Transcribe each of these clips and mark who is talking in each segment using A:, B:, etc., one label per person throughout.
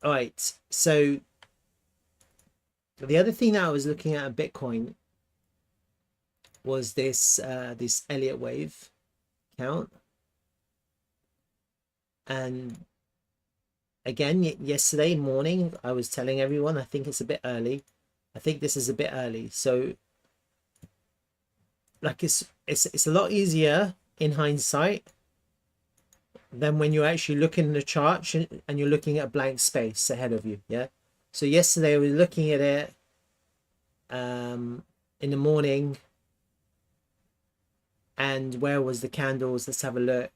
A: All right. So the other thing that I was looking at Bitcoin was this Elliott Wave count. And again, yesterday morning, I was telling everyone, I think it's a bit early. I think this is a bit early. So like it's a lot easier in hindsight than when you're actually looking at the chart and you're looking at a blank space ahead of you. Yeah. So yesterday we were looking at it in the morning, and where was the candles? Let's have a look.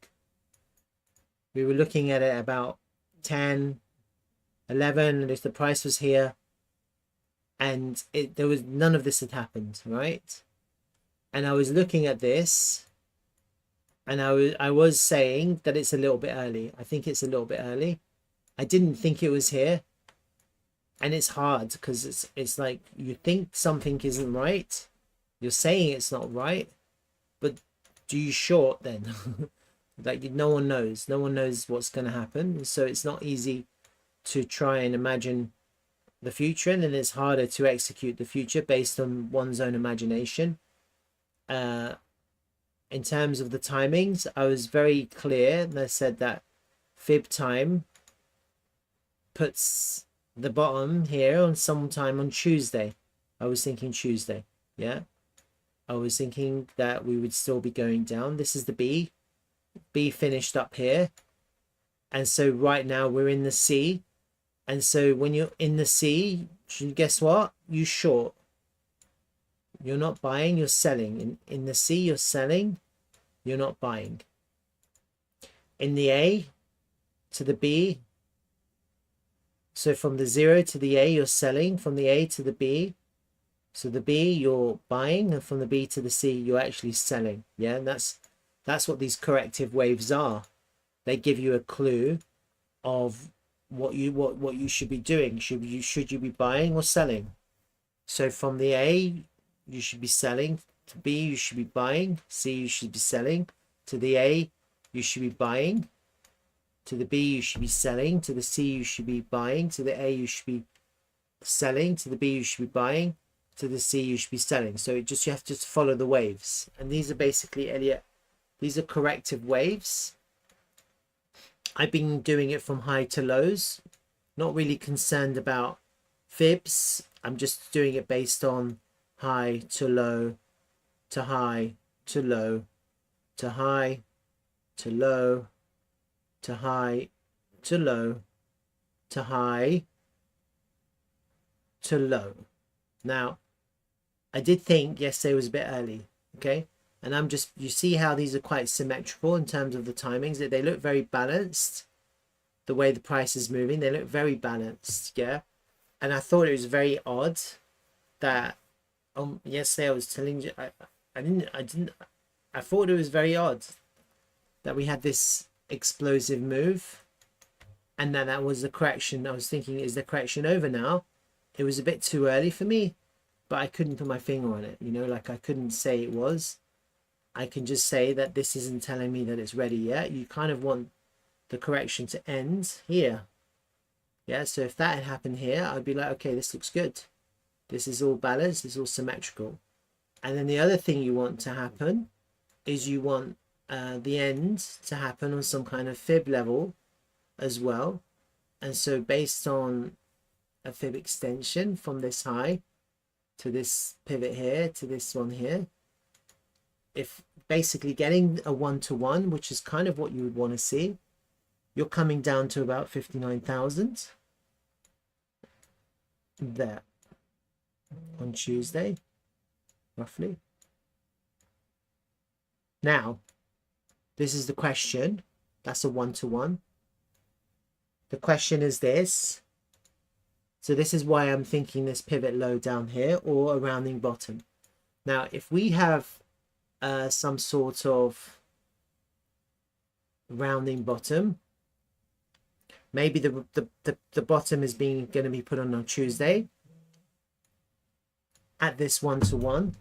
A: We were looking at it about 10, 11, and if the price was here, and there was none of this had happened, right? And I was looking at this, and I was saying that it's a little bit early. I think it's a little bit early. I didn't think it was here, and it's hard because it's like you think something isn't right, you're saying it's not right, but do you short then? Like no one knows what's going to happen, so it's not easy to try and imagine the future, and then it's harder to execute the future based on one's own imagination. In terms of the timings, I was very clear, and I said that fib time puts the bottom here on sometime on Tuesday. I was thinking Tuesday. Yeah, I was thinking that we would still be going down. This is the B finished up here, and so right now we're in the C, and so when you're in the C, guess what? You short. You're not buying, you're selling. In the C, you're selling, you're not buying. In the A to the B, so from the 0 to the A, you're selling. From the A to the B, so the B, you're buying, and from the B to the C, you're actually selling. Yeah, and that's what these corrective waves are. They give you a clue of what you should be doing. Should you be buying or selling? So from the A, you should be selling. To B, you should be buying. C, you should be selling. To the A, you should be buying. To the B, you should be selling. To the C, you should be buying. To the A, you should be selling. To the B, you should be buying. To the C, you should be selling. So you have to just follow the waves. And these are basically Elliott. These are corrective waves. I've been doing it from high to lows. Not really concerned about fibs. I'm just doing it based on high to low to high to low to high to low to high to low to high to low. Now, I did think yesterday was a bit early, okay? And I'm just, you see how these are quite symmetrical in terms of the timings. They look very balanced. The way the price is moving, they look very balanced, yeah? And I thought it was very odd that yesterday I was telling you, I thought it was very odd that we had this explosive move, and then that was the correction. I was thinking, is the correction over now? It was a bit too early for me, but I couldn't put my finger on it, you know, like I couldn't say it was. I can just say that this isn't telling me that it's ready yet. You kind of want the correction to end here. Yeah, so if that had happened here, I'd be like, okay, this looks good. This is all balanced, it's all symmetrical. And then the other thing you want to happen is you want the end to happen on some kind of fib level as well. And so based on a fib extension from this high to this pivot here to this one here, if basically getting a 1-to-1, which is kind of what you would want to see, you're coming down to about 59,000 there on Tuesday, roughly. Now, this is the question. That's a 1-to-1. The question is this. So this is why I'm thinking this pivot low down here or a rounding bottom. Now, if we have some sort of rounding bottom, maybe the bottom is going to be put on Tuesday at this 1-to-1.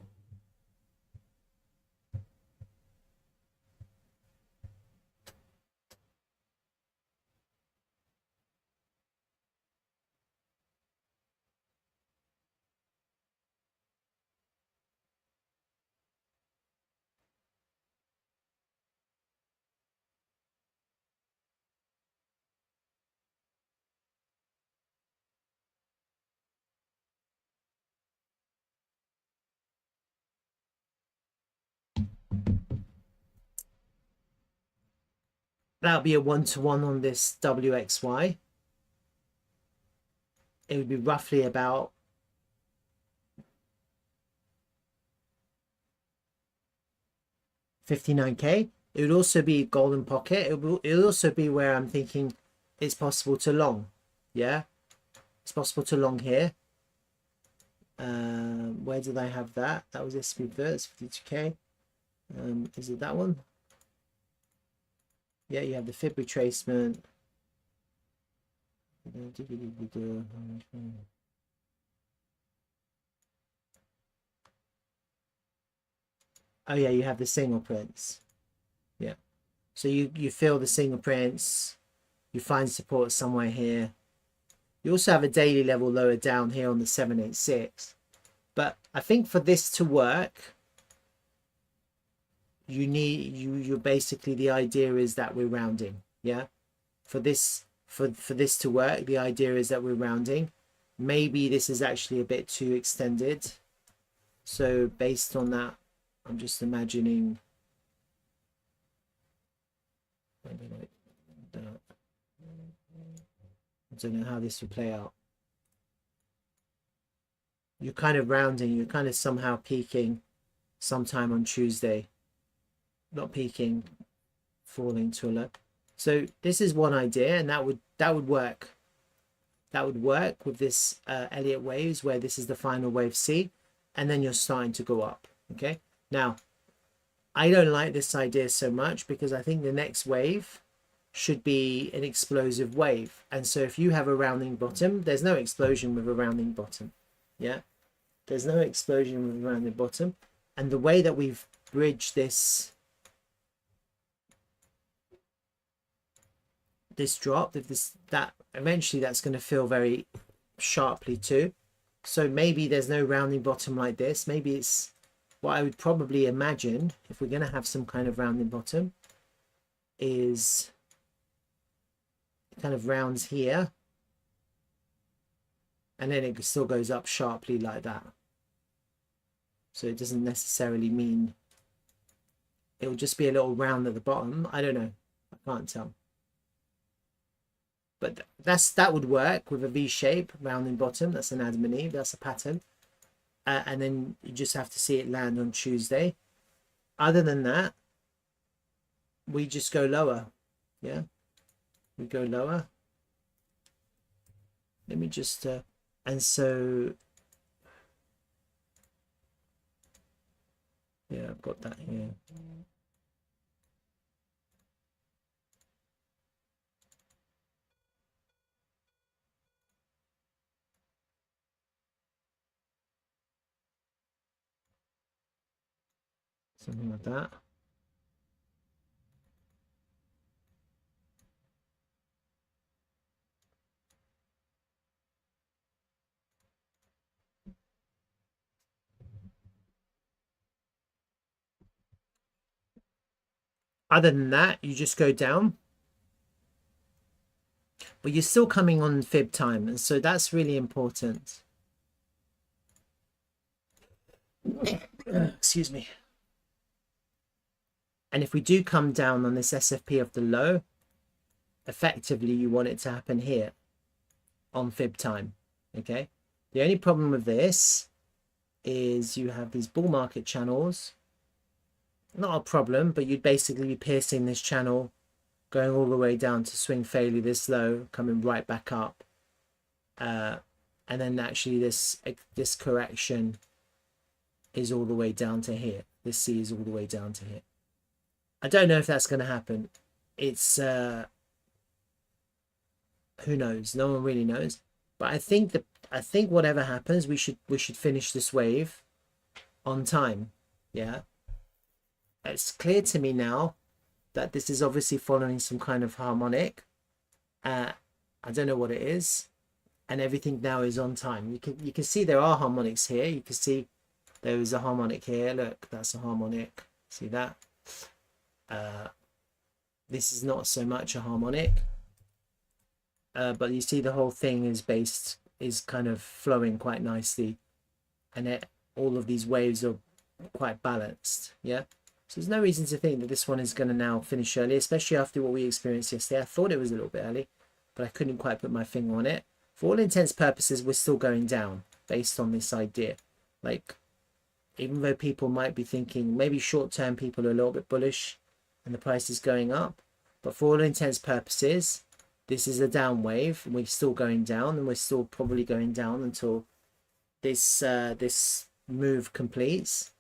A: That'll be a 1-to-1 on this WXY. It would be roughly about 59k. It would also be golden pocket. It'll also be where I'm thinking it's possible to long. Yeah, it's possible to long here. Where did I have that? That was SP Verts, 52k. Is it that one? Yeah, you have the fib retracement. Oh yeah, you have the single prints. Yeah. So you feel the single prints, you find support somewhere here. You also have a daily level lower down here on the 786. But I think for this to work, you're basically, the idea is that we're rounding. Yeah. For this to work, the idea is that we're rounding. Maybe this is actually a bit too extended. So based on that, I'm just imagining I don't know how this will play out. You're kind of rounding, you're kind of somehow peaking sometime on Tuesday. Not peaking, falling to a low. So this is one idea, and that would work. That would work with this Elliott waves, where this is the final wave C, and then you're starting to go up. Okay. Now, I don't like this idea so much because I think the next wave should be an explosive wave. And so if you have a rounding bottom, there's no explosion with a rounding bottom. Yeah, there's no explosion with a rounding bottom. And the way that we've bridged this drop, that eventually that's going to feel very sharply too. So maybe there's no rounding bottom like this. Maybe it's what I would probably imagine, if we're going to have some kind of rounding bottom, is kind of rounds here, and then it still goes up sharply like that. So it doesn't necessarily mean it will just be a little round at the bottom. I don't know, I can't tell, but that would work with a V shape rounding bottom. That's an Adam and Eve, that's a pattern. And then you just have to see it land on Tuesday. Other than that, we just go lower. Yeah, we go lower. Let me just and so yeah, I've got that here. Something like that. Other than that, you just go down, but you're still coming on fib time, and so that's really important. Excuse me. And if we do come down on this SFP of the low, effectively you want it to happen here on fib time. Okay, the only problem with this is you have these bull market channels. Not a problem, but you'd basically be piercing this channel, going all the way down to swing failure this low, coming right back up, and then actually this correction is all the way down to here. This C is all the way down to here. I don't know if that's going to happen. It's who knows? No one really knows. But I think whatever happens, we should finish this wave on time. Yeah. It's clear to me now that this is obviously following some kind of harmonic. I don't know what it is, and everything now is on time. You can see there are harmonics here. You can see there is a harmonic here. Look, that's a harmonic. See that? This is not so much a harmonic, but you see the whole thing is kind of flowing quite nicely, and all of these waves are quite balanced. Yeah. So there's no reason to think that this one is going to now finish early, especially after what we experienced yesterday. I thought it was a little bit early, but I couldn't quite put my finger on it. For all intents and purposes, we're still going down based on this idea. Like, even though people might be thinking, maybe short-term people are a little bit bullish and the price is going up, but for all intents and purposes, this is a down wave. And we're still going down, and we're still probably going down until this this move completes.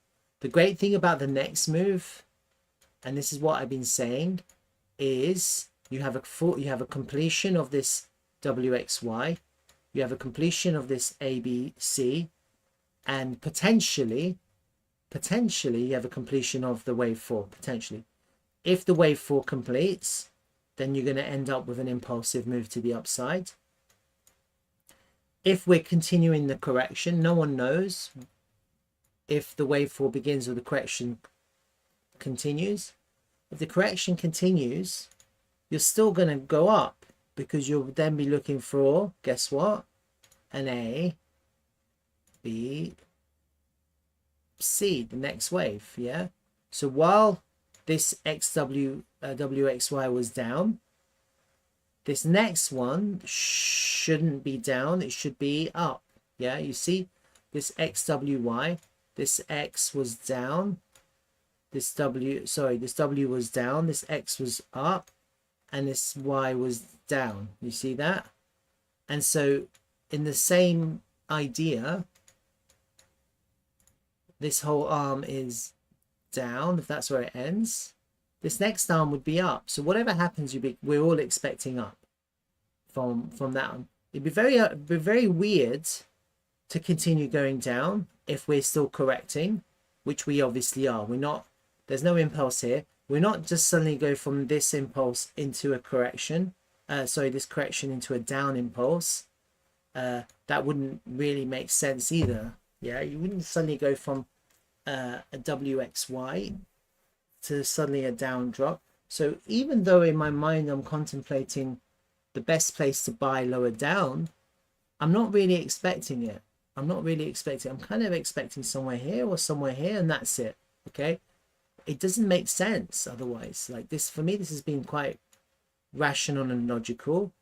A: The great thing about the next move, and this is what I've been saying, is you have a completion of this WXY, you have a completion of this ABC, and potentially you have a completion of the wave 4, potentially. If the wave 4 completes, then you're going to end up with an impulsive move to the upside. If we're continuing the correction, no one knows if the wave 4 begins or the correction continues. If the correction continues, you're still going to go up, because you'll then be looking for, guess what? An A, B, C, the next wave. Yeah. So while this WXY was down, this next one shouldn't be down, it should be up. Yeah, you see this XWY, this X was down, this W was down, this X was up, and this Y was down. You see that? And so in the same idea, this whole arm is down, if that's where it ends. This next arm would be up. So whatever happens, we're all expecting up from that one. It'd be very weird to continue going down if we're still correcting, which we obviously are. We're not. There's no impulse here. We're not just suddenly go from this impulse into a correction. This correction into a down impulse. That wouldn't really make sense either. Yeah, you wouldn't suddenly go from a WXY to suddenly a down drop. So even though in my mind I'm contemplating the best place to buy lower down, I'm not really expecting it. I'm kind of expecting somewhere here or somewhere here, and that's it. Okay, it doesn't make sense otherwise. Like this, for me, this has been quite rational and logical,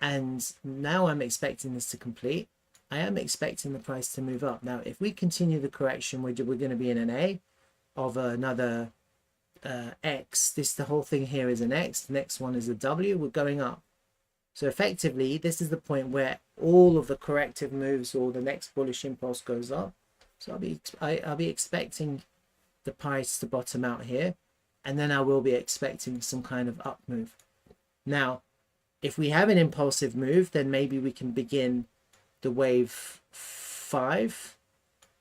A: and now I'm expecting this to complete. I am expecting the price to move up. Now if we continue the correction, we're going to be in an A of another X. The whole thing here is an X. The next one is a W. We're going up. So effectively, this is the point where all of the corrective moves or the next bullish impulse goes up. So I'll be expecting the price to bottom out here, and then I will be expecting some kind of up move. Now, if we have an impulsive move, then maybe we can begin the wave 5.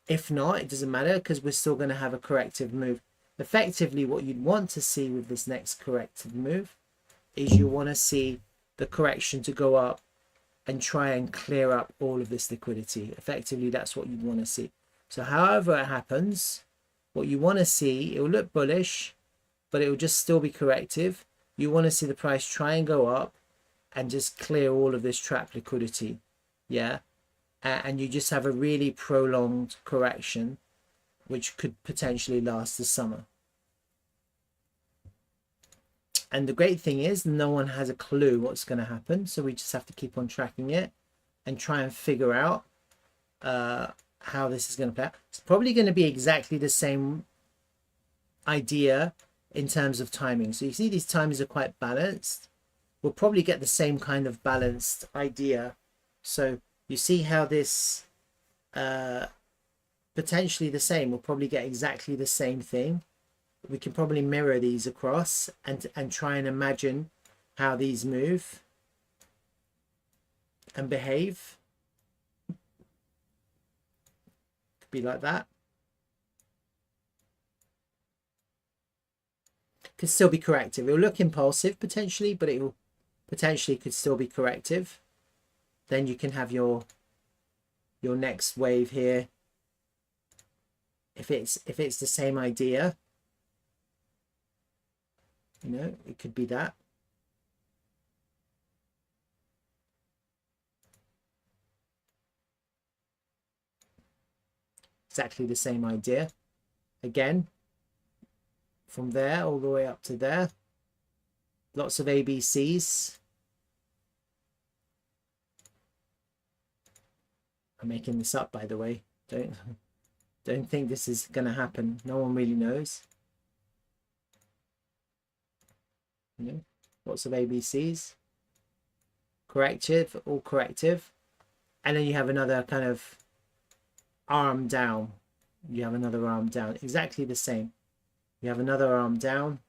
A: If not, it doesn't matter, because we're still going to have a corrective move. Effectively, what you'd want to see with this next corrective move is you want to see the correction to go up and try and clear up all of this liquidity. Effectively, that's what you'd want to see. So however it happens, what you want to see, it will look bullish, but it will just still be corrective. You want to see the price try and go up and just clear all of this trap liquidity. Yeah. And you just have a really prolonged correction, which could potentially last the summer. And the great thing is no one has a clue what's going to happen. So we just have to keep on tracking it and try and figure out how this is going to play out. It's probably going to be exactly the same idea in terms of timing. So you see these times are quite balanced. We'll probably get the same kind of balanced idea. So you see how this potentially the same. We'll probably get exactly the same thing. We can probably mirror these across and try and imagine how these move and behave. Could be like that. Could still be corrective. It will look impulsive potentially, but it will potentially could still be corrective. Then you can have your next wave here. If it's the same idea, you know, it could be that. Exactly the same idea. Again, from there all the way up to there. Lots of ABCs. I'm making this up, by the way. Don't think this is going to happen. No one really knows. You know, lots of ABCs. Corrective, all corrective. And then you have another kind of arm down. You have another arm down. Exactly the same. You have another arm down.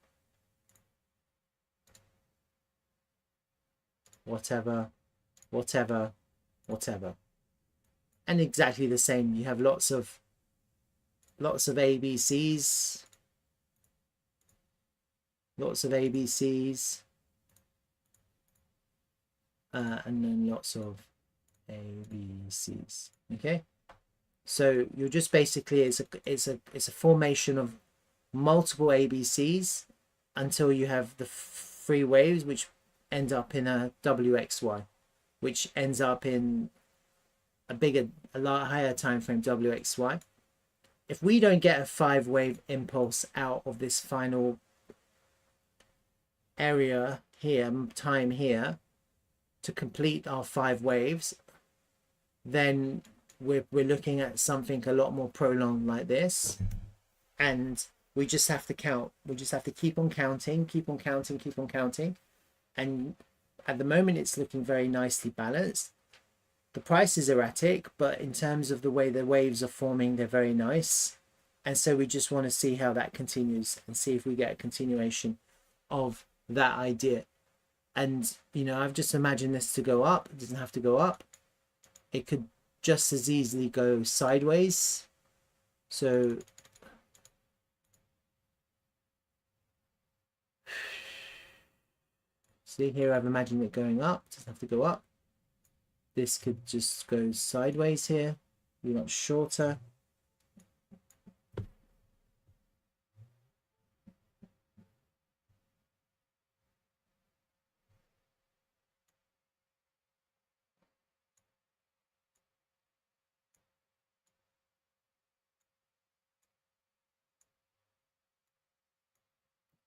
A: Whatever, whatever, whatever. And exactly the same. You have lots of ABCs. Lots of ABCs. And then lots of ABCs. Okay. So you're just basically, it's a formation of multiple ABCs until you have the three waves, which end up in a WXY, which ends up in a lot higher time frame WXY. If we don't get a 5-wave impulse out of this final area here, time here, to complete our 5 waves, then we're looking at something a lot more prolonged like this. And we just have to count. We just have to keep on counting, keep on counting, keep on counting. And at the moment, it's looking very nicely balanced. The price is erratic, but in terms of the way the waves are forming, they're very nice. And so we just want to see how that continues and see if we get a continuation of that idea. And, you know, I've just imagined this to go up. It doesn't have to go up. It could just as easily go sideways. So see here, I've imagined it going up. It doesn't have to go up. This could just go sideways here, be much shorter.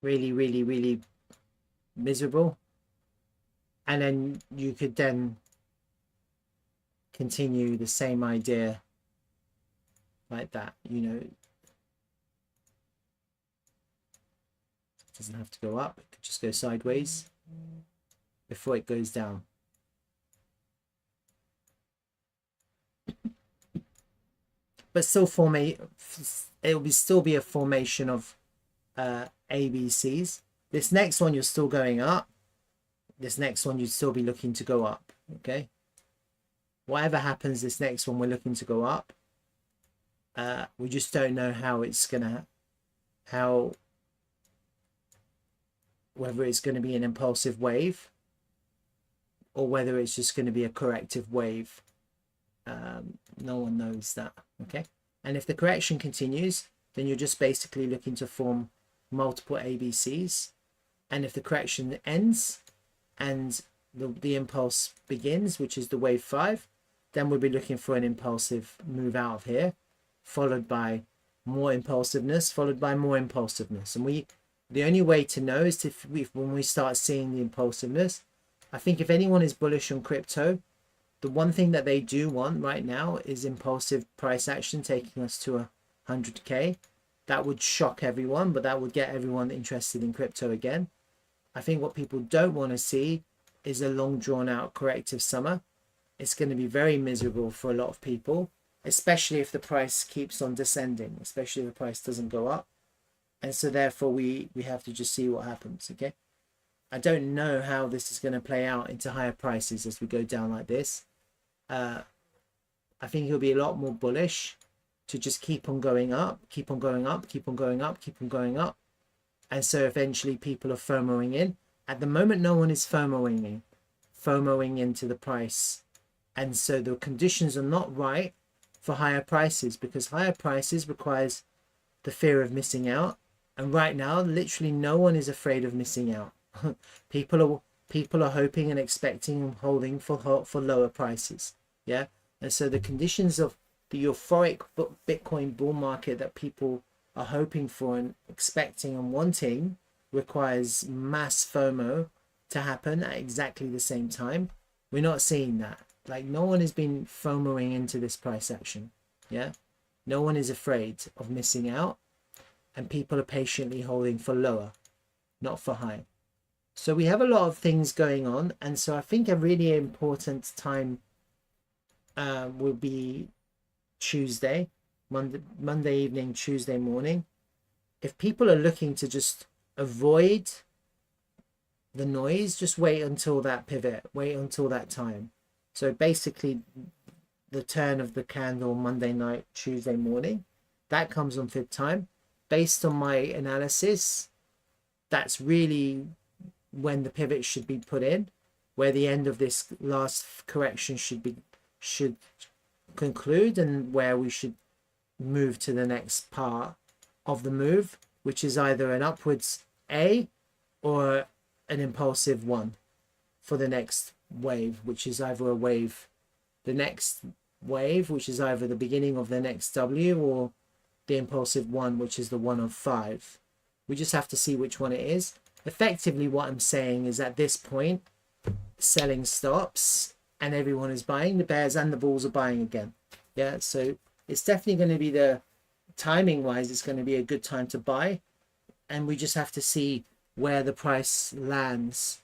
A: Really, really, really miserable. And then you could then continue the same idea like that, you know. It doesn't have to go up, it could just go sideways before it goes down. But still it will still be a formation of ABCs. This next one you're still going up. This next one you'd still be looking to go up. Okay, whatever happens, this next one we're looking to go up. We just don't know how it's gonna, whether it's going to be an impulsive wave or whether it's just going to be a corrective wave. No one knows that. Okay, and if the correction continues, then you're just basically looking to form multiple ABCs. And if the correction ends and the impulse begins, which is the wave 5, then we'll be looking for an impulsive move out of here, followed by more impulsiveness, followed by more impulsiveness. And the only way to know is when we start seeing the impulsiveness. I think if anyone is bullish on crypto, the one thing that they do want right now is impulsive price action taking us to 100k. That would shock everyone, but that would get everyone interested in crypto again. I think what people don't want to see is a long drawn out corrective summer. It's going to be very miserable for a lot of people, especially if the price keeps on descending, especially if the price doesn't go up. And so therefore we have to just see what happens. Okay, I don't know how this is going to play out into higher prices as we go down like this. I think it'll be a lot more bullish to just keep on going up, keep on going up, keep on going up, keep on going up. And so eventually people are FOMOing in. At the moment, no one is FOMOing into the price. And so the conditions are not right for higher prices, because higher prices requires the fear of missing out. And right now, literally no one is afraid of missing out. People are hoping and expecting and holding for lower prices. Yeah. And so the conditions of the euphoric Bitcoin bull market that people are hoping for and expecting and wanting requires mass FOMO to happen at exactly the same time. We're not seeing that. Like, no one has been FOMOing into this price action. Yeah. No one is afraid of missing out, and people are patiently holding for lower, not for high. So we have a lot of things going on. And so I think a really important time will be Tuesday, Monday evening, Tuesday morning. If people are looking to just avoid the noise, just wait until that pivot, wait until that time. So basically the turn of the candle Monday night, Tuesday morning, that comes on fib time. Based on my analysis, that's really when the pivot should be put in, where the end of this last correction should conclude, and where we should move to the next part of the move, which is either an upwards A or an impulsive one for the next wave, which is either a wave, the next wave, which is either the beginning of the next W, or the impulsive one, which is the one of 5. We just have to see which one it is. Effectively, what I'm saying is at this point, selling stops and everyone is buying. The bears and the bulls are buying again. Yeah, so it's definitely going to be, the timing wise, it's going to be a good time to buy, and we just have to see where the price lands.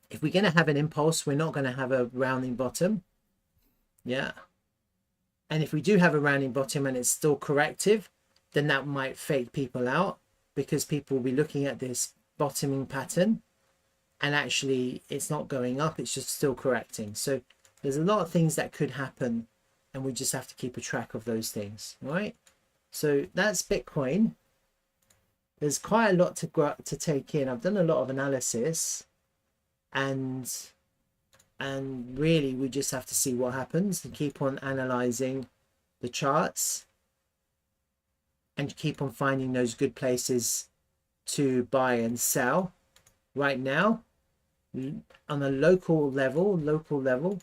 A: If we're going to have an impulse, we're not going to have a rounding bottom. Yeah, and if we do have a rounding bottom and it's still corrective, then that might fake people out, because people will be looking at this bottoming pattern and actually it's not going up, it's just still correcting. So there's a lot of things that could happen, and we just have to keep a track of those things. All right, so that's Bitcoin. There's quite a lot to take in. I've done a lot of analysis, and really we just have to see what happens and keep on analyzing the charts and keep on finding those good places to buy and sell. Right now, on a local level,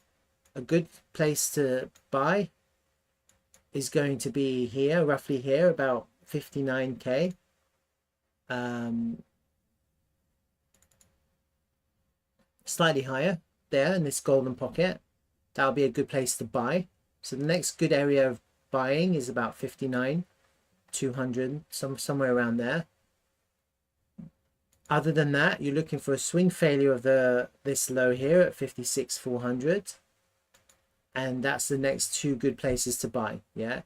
A: a good place to buy is going to be here, roughly here, about 59k. Slightly higher there in this golden pocket. That'll be a good place to buy. So the next good area of buying is about 59,200, somewhere around there. Other than that, you're looking for a swing failure of this low here at 56,400, and that's the next two good places to buy. Yeah,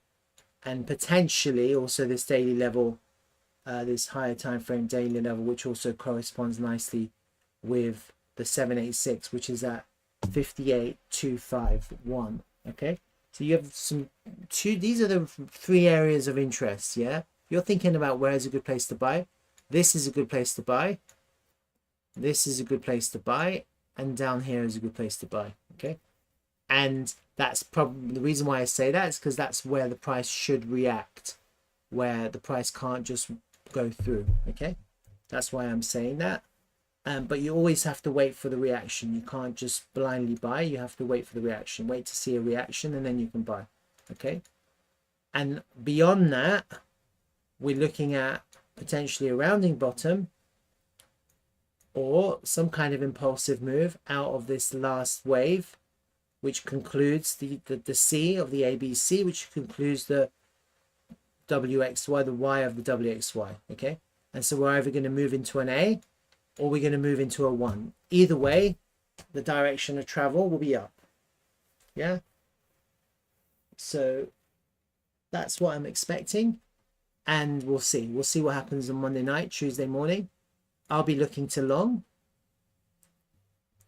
A: and potentially also this daily level, this higher time frame daily level, which also corresponds nicely with the 786, which is at 58,251. Okay, so you have these are the three areas of interest. Yeah, you're thinking about where is a good place to buy. This is a good place to buy. This is a good place to buy, and down here is a good place to buy. Okay, and that's probably the reason why I say that is because that's where the price should react, where the price can't just go through. Okay, that's why I'm saying that. But you always have to wait for the reaction. You can't just blindly buy. You have to wait for the reaction. Wait to see a reaction, and then you can buy. Okay, and beyond that, we're looking at potentially a rounding bottom or some kind of impulsive move out of this last wave, which concludes the C of the ABC, which concludes the WXY, the Y of the WXY. Okay, and so we're either going to move into an A or we're going to move into a 1. Either way, the direction of travel will be up. Yeah, so that's what I'm expecting. And we'll see what happens on Monday night, Tuesday morning. I'll be looking to long,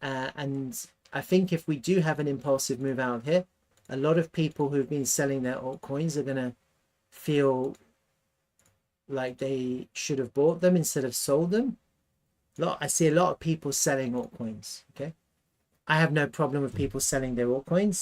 A: and I think if we do have an impulsive move out of here, a lot of people who've been selling their altcoins are going to feel like they should have bought them instead of sold them. I see a lot of people selling altcoins. Okay, I have no problem with people selling their altcoins.